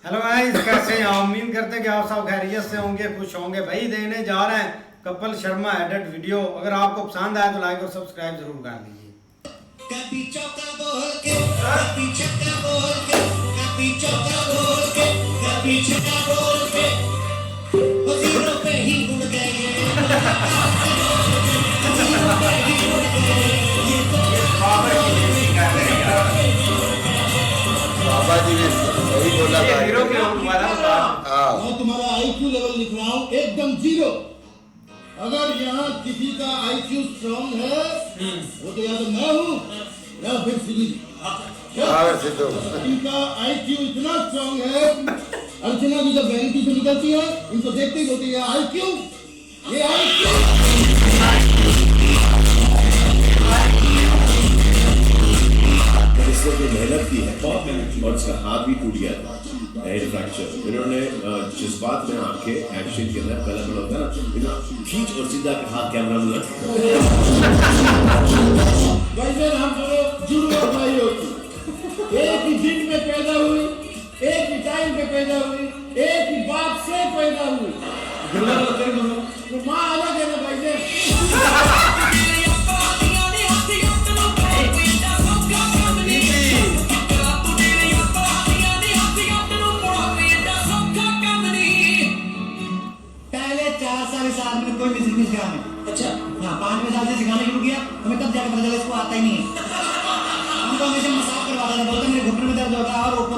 Hello guys, कैसे हैं आप? उम्मीद करते हैं कि आप सब खैरियत से होंगे, खुश होंगे। भाई देने जा रहे हैं कपिल शर्मा एडिट वीडियो। अगर आपको पसंद आए तो लाइक और सब्सक्राइब जरूर कर दीजिए। कभी चौका बोल के, कभी छक्का बोल के, कभी चौका बोल के, कभी छक्का बोल के, वो जीरो पे ही उड़ गए। बाबा जी ने सही बोला था। हीरो के वाला मैं तुम्हारा आईक्यू लेवल लिख रहा हूँ एकदम जीरो। अगर यहाँ किसी का आईक्यू स्ट्रॉन्ग है वो तो या तो मैं हूँ या फिर सिविल। इनका आईक्यू इतना स्ट्रॉन्ग है, अर्चना की जब बैंकी से निकलती है इनको देखते ही बोलती है आईक्यू, ये आईक्यू। इसने जो मेहनत की है बहुत मेहनत की और इसका हाथ भी टूट गया था, हेड फ्रैक्चर। इन्होंने जज्बात में आके एक्शन के अंदर पहला बड़ा होता है ना, खींच और सीधा के हाथ कैमरा में लग। वैसे हम दोनों जुड़वा भाई होती, एक ही दिन में पैदा हुई, एक ही टाइम पे पैदा हुई, एक ही बाप से पैदा हुई। तो माँ अलग है ना भाई से। कोई म्यूजिक नहीं सिखाने। अच्छा हाँ, 5वें साल से सिखाना शुरू किया, हमें तब जाकर पता चला इसको आता ही नहीं है। हमको हमेशा मसाज करवाता था, बोलता मेरे घुटने में दर्द होता है और ऊपर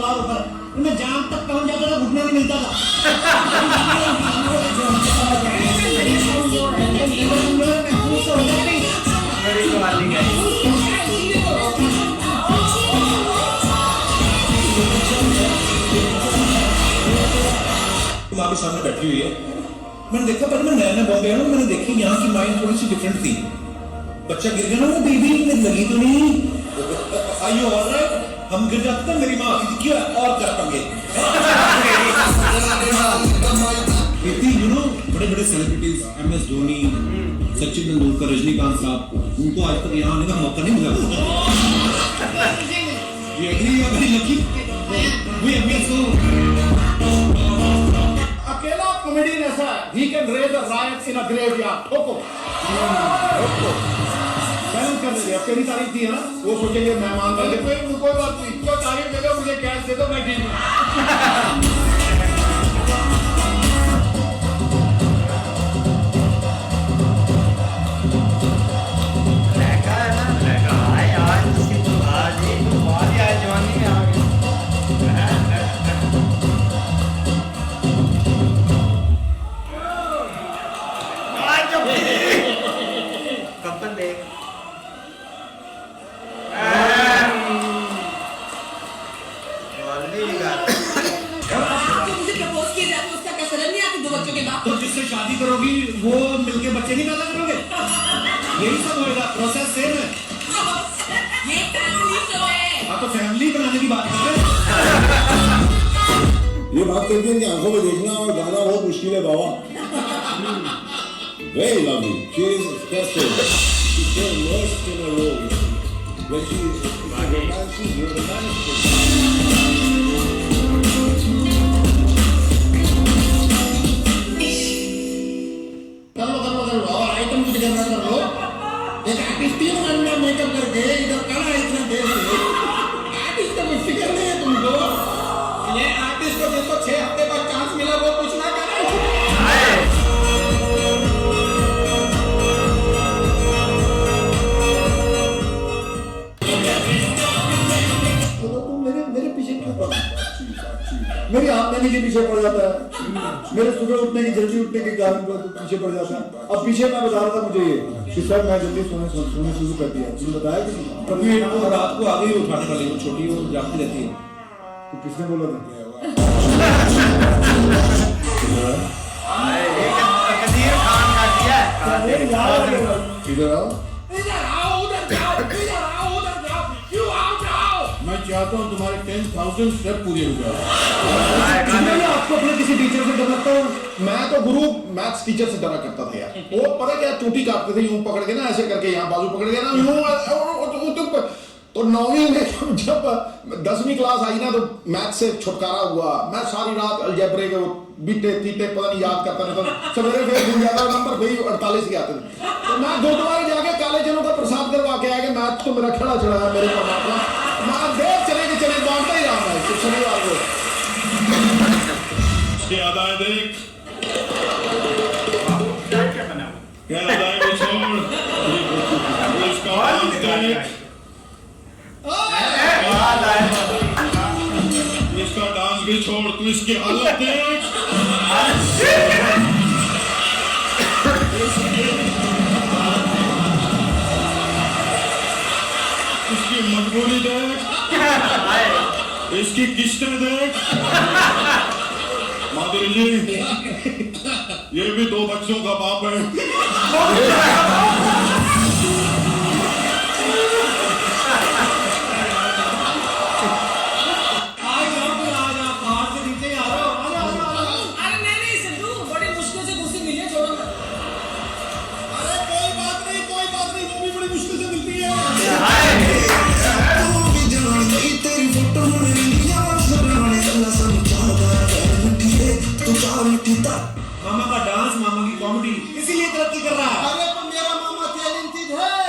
मैं जाम तक पहुंच जाता था, घुटने में मिलता था। माँ के सामने बैठी हुई है, मैंने देखा पहले मैं नया बॉम्बे आया ना, मैंने देखी यहाँ की माइंड थोड़ी सी डिफरेंट थी। बच्चा गिर गया ना, वो बेबी में लगी तो नहीं। आइयो और हम गिर जाते थे, मेरी माँ आती थी क्यों और कर पाएंगे। यू नो बड़े बड़े सेलिब्रिटीज MS धोनी, सचिन तेंदुलकर, रजनीकांत साहब, उनको आज तक यहाँ आने का मौका नहीं मिला। You agree? You are very lucky. We are so. अकेला कॉमेडियन ऐसा है, he can raise a riot in a graveyard. ठोको बैन कर दे। तेरी तारीफ थी है ना, वो सोचेंगे मेहमान करके कोई बात नहीं, कोई तारीफ दे दो, मुझे कैश दे दो, मैं ठीक हूँ। जवानी में आ गई। कपिल देख तो जिससे शादी करोगी वो मिलके बच्चे नहीं पैदा करोगे, यही सब होएगा, प्रोसेस सेम है। हाँ तो फैमिली बनाने की बात कर रहे हैं। ये बात कहती है कि आंखों में देखना और गाना बहुत मुश्किल है बाबा। Very lovely. She is tested. She's so immersed in her role. When she's कर लो और आइटम की जगह कर लो। एक आर्टिस्ट 3 महीने मेकअप करके इधर कड़ा इतना देर से आर्टिस्ट का फिक्र नहीं है तुमको। ये आर्टिस्ट को जिसको 6 हफ्ते बाद चांस मिला वो कुछ ना करे। मेरे पीछे क्यों पड़ा? मेरी आमदनी के पीछे पड़ जाता है, मेरे सुबह उठने की जल्दी उठने के कारण पीछे पड़ जाता है। अब पीछे मैं बता रहा था मुझे ये कि सर मैं जल्दी सोने शुरू कर दिया, तुमने बताया कि कभी वो रात को आ गई उठाने वाली, वो छोटी वो जागती रहती है। तो किसने बोला था? कदीर खान का किया है। इधर आओ, उधर जाओ, क्यों आओ जाओ? मैं चाहता हूँ तुम्हारे 10,000 स्टेप पूरे हो जाए। मैं आपको अपने किसी टीचर से डर लगता हूँ? मैं तो गुरु मैथ्स टीचर से डरा करता था यार। वो पता क्या चोटी काटते थे यूं पकड़ के ना, ऐसे करके यहाँ बाजू पकड़ के ना यूं तो 9वीं में जब 10वीं क्लास आई ना, तो मैथ से छुटकारा हुआ। मैं सारी रात अलजेब्रे के बीटे तीटे पता नहीं याद करता नहीं, तो सवेरे फिर भूल जाता, नंबर वही 48 के आते थे। तो मैं गुरुद्वारे जाके काले जनों का प्रसाद करवा के आया कि मैथ तो मेरा खड़ा चढ़ा है मेरे परमात्मा, मैं देख चले कि चले बांटता ही रहा मैं तो शनिवार को। इसके अदाएं देख, क्या अदाएं भी छोड़, इसका डांस देख, इसका डांस भी छोड़, तू इसकी हालत देख, इसकी मजबूरी देख, इसकी किस्तें देख। माधुरी जी, ये भी 2 बच्चों का बाप है। अरे नहीं सिद्धू, बड़ी मुश्किल से कुर्सी मिली है, छोड़ो ना। अरे कोई बात नहीं, वो भी बड़ी मुश्किल से मिलती है। मामा का डांस, मामा की कॉमेडी, इसीलिए तरक्की कर रहा है। अरे तो मेरा मामा टैलेंटेड है,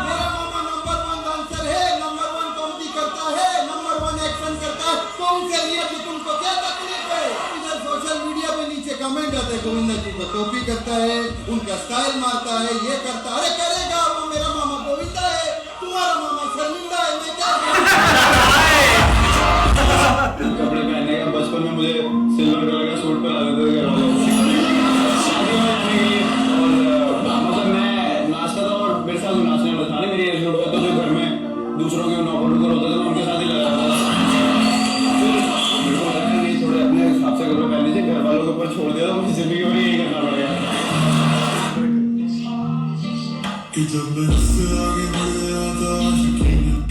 मेरा मामा नंबर 1 डांसर है, नंबर 1 कॉमेडी करता है, नंबर 1 एक्शन करता है। तो उनके लिए भी तुमको क्या तकलीफ है? इधर सोशल मीडिया पे नीचे कमेंट आते हैं, गोविंदा जी को कॉपी करता है, उनका स्टाइल मारता है, ये करता है। अरे करेगा वो, मेरा मामा गोविंदा है, तुम्हारा मामा शर्मिंदा है, मैं क्या कपड़े पहनने का बचपन में मुझे सिल्वर कलर का सूट पहना देते थे घर वाले। शादी में जाने के लिए और मतलब मैं नाचता था और मेरे साथ नाचने वाला था ना मेरी एज ग्रुप का, तो जो घर में दूसरों के नौकर होते थे मैं उनके साथ ही लगा था। फिर मेरे को लगा नहीं, थोड़े अपने हिसाब से कपड़े पहन लीजिए, घर वालों के ऊपर छोड़ दिया तो मुझे जिंदगी में यही करना पड़ेगा।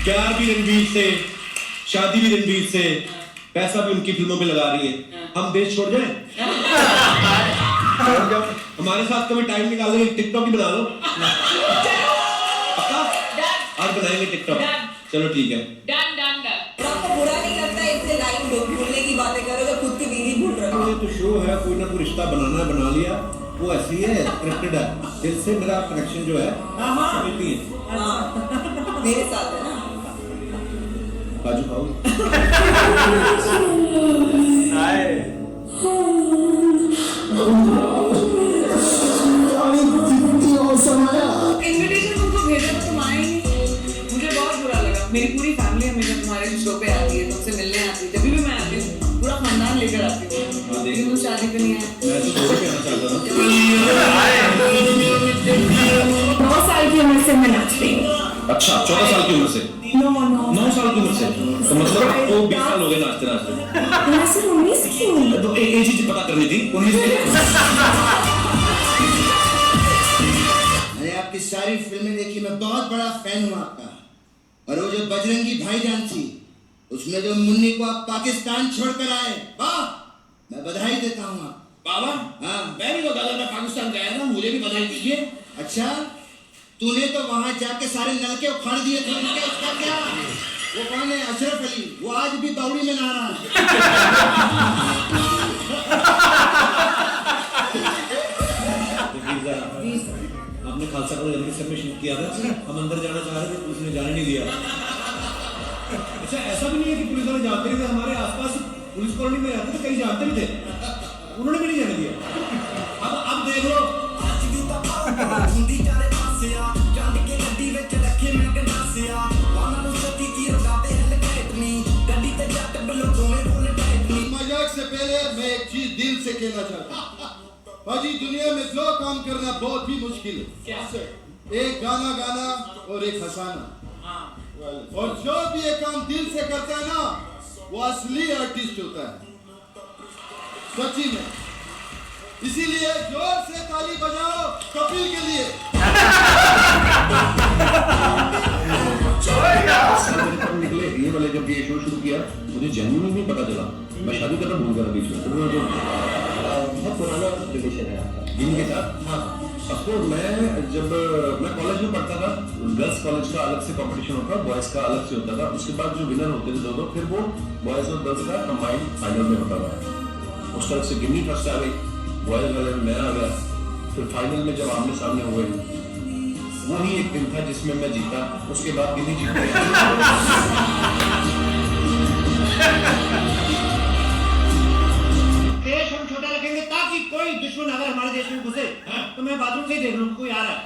प्यार भी रणवीर से, शादी भी रणवीर से, पैसा भी उनकी फिल्मों पे लगा रही है। हम देश छोड़ जाएं? हमारे साथ कभी टाइम निकाल के टिकटॉक ही बना लो। पक्का? आज बनाएंगे टिकटॉक। चलो ठीक है। Done done done. और आपको बुरा नहीं लगता इससे लाइन भूलने की बातें करो तो खुद की बीवी भूल रहे हो? ये तो शो है, कोई ना कोई रिश्ता बनाना है, बना लिया, वो ऐसी है, स्क्रिप्टेड है। दिल से मेरा कनेक्शन जो है मिलती है। हाँ, मेरे साथ है ना। काजू खाओ। इनविटेशन तुमको भेजा तो तुम आए नहीं, मुझे बहुत बुरा लगा। मेरी पूरी फैमिली हमेशा तुम्हारे शो पे आती है, तुमसे मिलने आती है, जब भी मैं आती हूँ पूरा खानदान लेकर आती हूँ, लेकिन तुम शादी पे नहीं आए। मैं तो शो पे आना चाहता था। 9 साल की उम्र से मैं नाच रही हूँ। अच्छा, 14 साल की उम्र से? 9 साल की उम्र से, तो मतलब आपको 20 साल हो गए नाचते नाचते। मैं सिर्फ 19 की हूँ। तो एक चीज पता करनी थी, 19 मैंने आपकी सारी फिल्में देखी, मैं बहुत बड़ा फैन हूँ आपका। और वो जो बजरंगी भाईजान थी, उसमें जो मुन्नी को आप पाकिस्तान छोड़कर आए, वाह, मैं बधाई देता हूँ आप। बाबा, हाँ, मैं भी बता मैं पाकिस्तान गया था, मुझे भी बधाई दीजिए। अच्छा, तूने तो वहां जाके सारे नलके उखाड़ दिए थे उनके, उसका क्या? वो कौन है? अशरफ अली, वो आज भी बावड़ी में नहा रहा है। आपने खालसा कॉलेज जल्दी सबमिशन किया था, हम अंदर जाना चाह रहे थे, पुलिस ने जाने नहीं दिया। अच्छा, ऐसा भी नहीं है कि पुलिस वाले जानते नहीं थे, हमारे आसपास पुलिस कॉलोनी में रहते थे, कई जानते भी थे, उन्होंने भी नहीं जाने दिया। अब देख लो, मजाक से पहले मैं एक चीज दिल से कहना चाहता हूँ। भाजी, दुनिया में दो काम करना बहुत ही मुश्किल है, एक गाना गाना और एक हंसाना। और जो भी ये काम दिल से करता है ना, वो असली आर्टिस्ट होता है, सच्ची में। इसीलिए जोर से ताली बजाओ कपिल के लिए। निकले ये वाले जब ये शो शुरू किया मुझे जेन्युइनली नहीं पता चला मैं शादी करना भूल गया बीच में बहुत पुराना रिलेशन है आपका जिनके साथ हाँ अफकोर्स मैं कॉलेज में पढ़ता था गर्ल्स कॉलेज का अलग से कंपटीशन होता था बॉयज का अलग से होता था उसके बाद जो विनर होते थे दोनों फिर वो बॉयज और गर्ल्स का कंबाइंड फाइनल में होता था उस तरफ से गिन्नी फर्स्ट आ गई बॉयज वाले में मैं आ गया फिर फाइनल में जब आमने सामने हुए वही एक दिन था जिसमें मैं जीता उसके बाद गिन्नी जीत देश हम छोटा रखेंगे ताकि कोई दुश्मन अगर हमारे देश में घुसे तो मैं बाथरूम से ही देख लूं कोई आ रहा है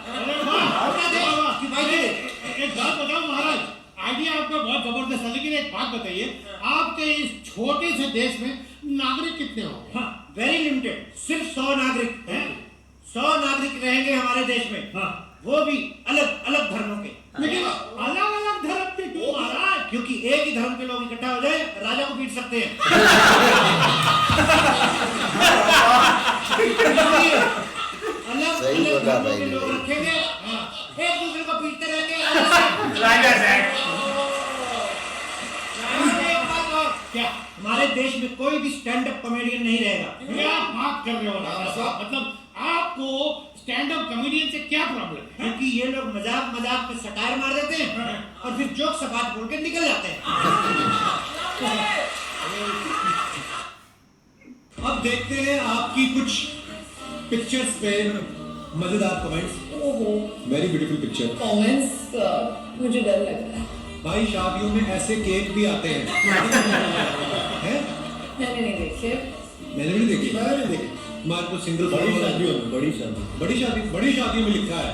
एक बात बताओ महाराज आइडिया आपका बहुत जबरदस्त है लेकिन एक बात बताइए आपके इस छोटे से देश में नागरिक कितने होंगे हाँ वेरी लिमिटेड सिर्फ 100 नागरिक हैं 100 नागरिक रहेंगे हमारे देश में हाँ वो भी अलग अलग धर्मों के लेकिन अलग अलग धर्म के क्यों महाराज क्योंकि एक ही धर्म के लोग इकट्ठा हो जाए राजा को पीट सकते हैं अलग अलग धर्मों के लोग रखेंगे एक दूसरे को पीटते रहेंगे राजा से एक बात और क्या हमारे देश में कोई भी स्टैंड अप कॉमेडियन नहीं रहेगा क्या बात कर रहे हो राजा साहब मतलब आपको स्टैंड अप कॉमेडियन से क्या प्रॉब्लम है क्योंकि ये लोग मजाक मजाक में सटायर मार देते हैं और फिर जोक सपाट बोल के निकल जाते हैं अब देखते हैं आपकी कुछ पिक्चर्स पे मजेदार comments very beautiful picture comments मुझे डर लग रहा है भाई शादियों में ऐसे केक भी आते हैं हैं मैंने नहीं देखे मैंने भी देखी हमारे को सिंगल बड़ी शादी में लिखा है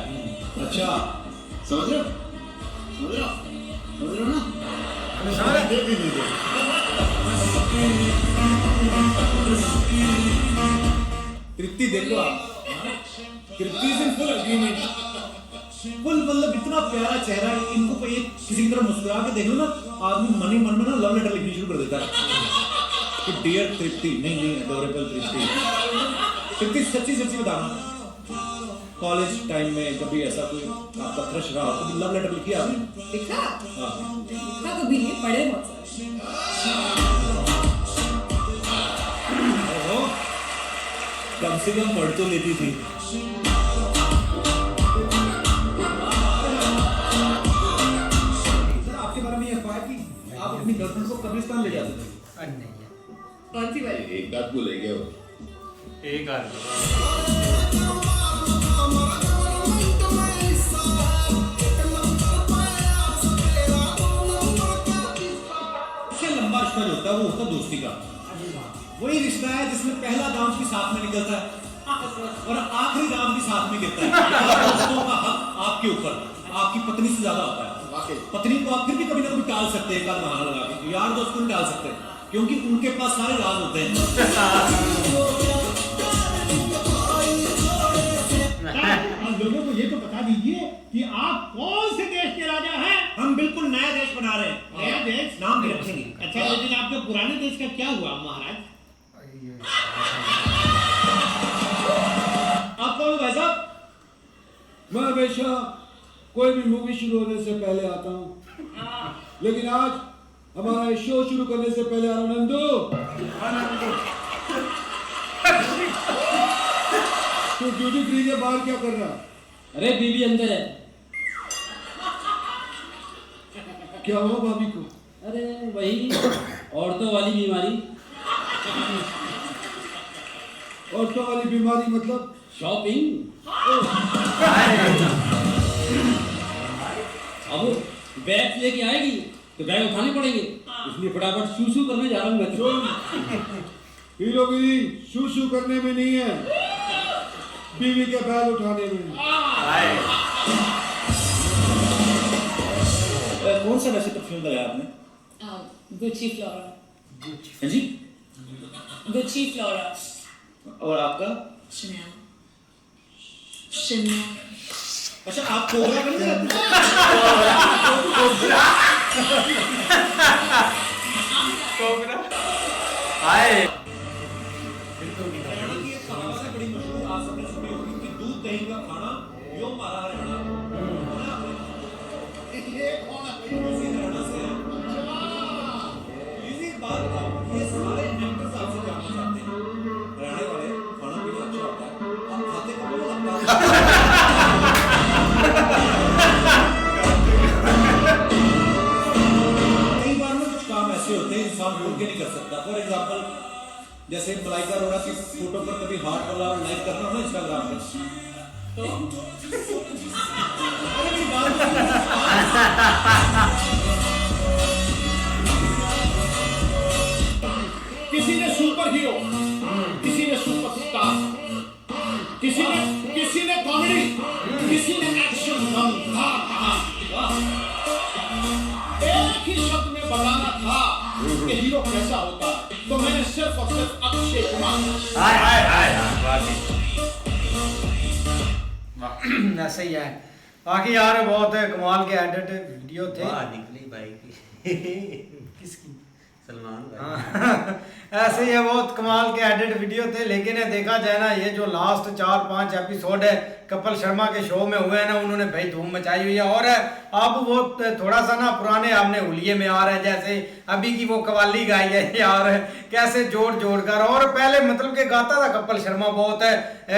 अच्छा समझ रहे हो ना तृप्ति देखो आप तृप्ति से फुल अग्रीमेंट फुल मतलब इतना प्यारा चेहरा इनको एक किसी की तरह मुस्कुरा के देख लो ना आदमी मन ही मन में ना लव लेटर लिखनी शुरू कर देता है कि डियर तृप्ति नहीं अडोरेबल तृप्ति सच्ची बताना कॉलेज टाइम में कभी ऐसा कोई आपका क्रश रहा हो तो लव लेटर लिखी आपने लिखा हाँ लिखा कभी नहीं पढ़े बहुत ओहो कम से कम पढ़ तो लेती थी आपके बारे में ये अफवाह है कि आप अपनी गर्लफ्रेंड को कब्रिस्तान ले जाते थे कौन सी वाली एक बात भूल गए हो एक आदमी सबसे लंबा रिश्ता जो होता है वो होता है दोस्ती का वही रिश्ता है जिसमें पहला दाम भी साथ में निकलता है और आखिरी दाम भी साथ में गिरता है दोस्तों का हक आपके ऊपर आपकी पत्नी से ज्यादा होता है पत्नी को आप फिर भी कभी ना कभी टाल सकते हैं एक आध बहाना लगा के यार दोस्त को नहीं टाल सकते क्योंकि उनके पास सारे राज होते हैं आप लोगों को ये तो बता दीजिए कि आप कौन से देश के राजा हैं हम बिल्कुल नया देश बना रहे हैं नया देश नाम भी रखेंगे अच्छा लेकिन आपके पुराने देश का क्या हुआ महाराज आप कौन भाई साहब मैं हमेशा कोई भी मूवी शुरू होने से पहले आता हूँ लेकिन आज हमारा शो शुरू करने से पहले आनंदो तो ड्यूटी फ्री के बाहर क्या कर रहा अरे बीबी अंदर है क्या हुआ भाभी को अरे वही औरतों वाली बीमारी औरतों वाली बीमारी मतलब शॉपिंग अब बैग लेके आएगी तो बैग उठाने पड़ेंगे इसलिए फटाफट शू करने जा रहा हूँ मैं तो। हीरोगिरी शू करने में नहीं है बीवी के बैग उठाने में कौन सा वैसे परफ्यूम लगाया आपने गुच्ची फ्लोरा हाँ जी गुच्ची फ्लोरा और आपका शनेल शनेल अच्छा आप कोबरा का नहीं कोबरा आए बड़ी मशहूर आप सबने सुनी होगी कि दूध दही का खाना यो मारा हरियाणा ये कौन है एग्जांपल जैसे मलाइका अरोड़ा की फोटो पर कभी हार्ट वाला लाइक करना हो ना इंस्टाग्राम पे तो अरे मेरी बात किसी ने सुपर हीरो, किसी ने सुपरस्टार, किसी ने कॉमेडी, किसी ने एक्शन दमदार कहा। एक ही शब्द में बताना था कि हीरो कैसा होता, तो मैंने सिर्फ और सिर्फ अक्षय कुमार। ऐसे ही है। बाकी यार बहुत कमाल के एडिट वीडियो थे। निकली भाई की किसकी? सलमान भाई। हाँ, ऐसे ही है, बहुत कमाल के एडिट वीडियो थे। लेकिन देखा जाए ना, ये जो लास्ट 4-5 एपिसोड है कपिल शर्मा के शो में हुए हैं ना, उन्होंने भाई धूम मचाई हुई है। और अब वो थोड़ा सा ना पुराने आपने हुलिये में आ रहे हैं, जैसे अभी की वो कवाली गाई है यार, कैसे जोड़ जोड़ कर। और पहले मतलब के गाता था कपिल शर्मा बहुत है,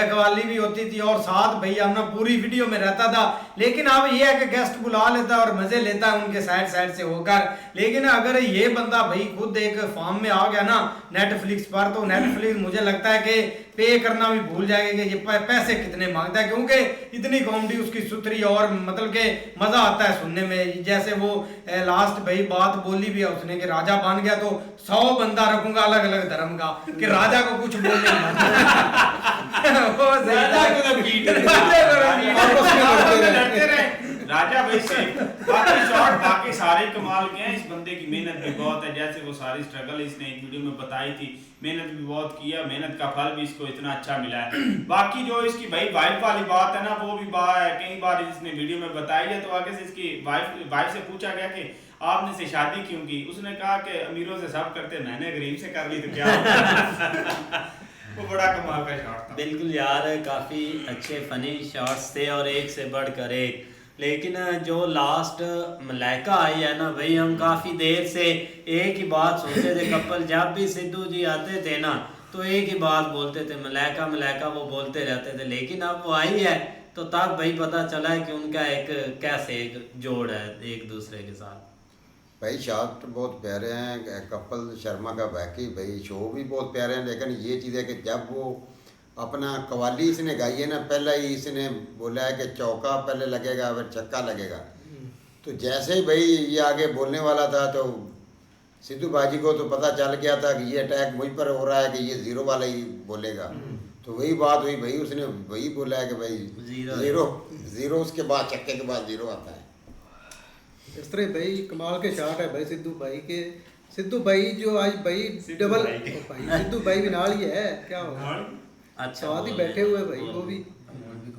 कवाली भी होती थी और साथ भाई अपना पूरी वीडियो में रहता था। लेकिन अब ये है कि गेस्ट बुला लेता है और मजे लेता है उनके साइड साइड से होकर। लेकिन अगर ये बंदा भाई खुद एक फॉर्म में आ गया ना नेटफ्लिक्स पर, तो नेटफ्लिक्स मुझे लगता है कि पे करना भी भूल जाएगा कि ये पैसे कितने मांगता है, क्योंकि इतनी कॉमेडी उसकी सुथरी और मतलब के मजा आता है सुनने में। जैसे वो लास्ट भाई बात बोली भी है उसने कि राजा बन गया तो 100 बंदा रखूंगा अलग अलग धर्म का, कि राजा को कुछ बोलने राजा भाई से बाकी शॉट बाकी सारे कमाल के हैं। इस बंदे की मेहनत भी बहुत है, जैसे वो सारी स्ट्रगल इसने एक वीडियो में बताई थी, मेहनत भी बहुत किया, मेहनत का फल भी इसको इतना अच्छा मिला है। बाकी जो इसकी भाई वाइफ वाली बात है ना, वो भी कई बार इसने वीडियो में बताई है। तो आगे से इसकी वाइफ से पूछा गया कि आपने से शादी क्यों की, उसने कहा कि अमीरों से सब करते, मैंने गरीब से कर ली तो क्या वो बड़ा कमाल का शॉट था। बिल्कुल यार, काफ़ी अच्छे फनी शॉट्स थे और एक से बढ़कर एक। लेकिन जो लास्ट मलाइका आई है ना भाई, हम काफ़ी देर से एक ही बात सोचते थे। कपिल जब भी सिद्धू जी आते थे ना तो एक ही बात बोलते थे, मलाइका मलाइका वो बोलते रहते थे। लेकिन अब वो आई है तो तब भाई पता चला है कि उनका एक कैसे एक जोड़ है एक दूसरे के साथ। भाई शॉट बहुत प्यारे हैं कपिल शर्मा का, बाकी भाई शो भी बहुत प्यारे हैं। लेकिन ये चीज़ है कि जब वो अपना कवाली इसने गाई है ना, पहले ही इसने बोला है कि चौका पहले लगेगा फिर छक्का लगेगा। तो जैसे ही भाई ये आगे बोलने वाला था तो सिद्धू बाजी को तो पता चल गया था कि ये अटैक मुझ पर हो रहा है कि ये जीरो वाला ही बोलेगा। तो वही बात हुई भाई, उसने वही बोला है कि भाई जीरो उसके बाद छक्के के बाद जीरो आता है। इस तरह भाई कमाल के शॉट है भाई सिद्धू भाई के। सिद्धू भाई जो आज भाई डबल भाई सिद्धू भाई भी नाल ही है, क्या होगा अच्छा साथ ही बैठे हुए भाई। वो भी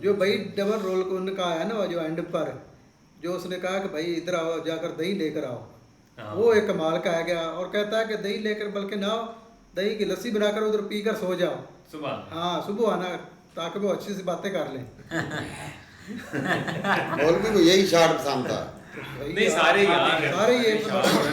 जो भाई डबल रोल को उनका आया ना, जो एंड पर जो उसने कहा कि भाई इधर आओ जाकर दही लेकर आओ, वो एक कमाल का आ गया। और कहता है कि दही लेकर बल्कि ना आओ, दही की लस्सी बनाकर उधर पीकर सो जाओ सुबह। हाँ सुबह आना ताकि वो अच्छी सी बातें कर लें। मौलवी को यही शॉट पसंद था। नहीं सारे सारे ये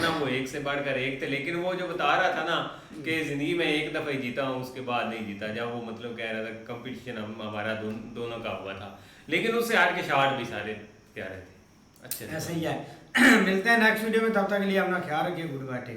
ना वो एक से बढ़कर एक थे। लेकिन वो जो बता रहा था ना कि जिंदगी में एक दफा ही जीता हूँ उसके बाद नहीं जीता, जब वो मतलब कह रहा था कंपटीशन हमारा दोनों का हुआ था। लेकिन उससे हट के शॉट भी सारे प्यारे थे, अच्छे। ऐसे ही है। मिलते हैं नेक्स्ट वीडियो में, तब तक के लिए अपना ख्याल रखिए। Good bye.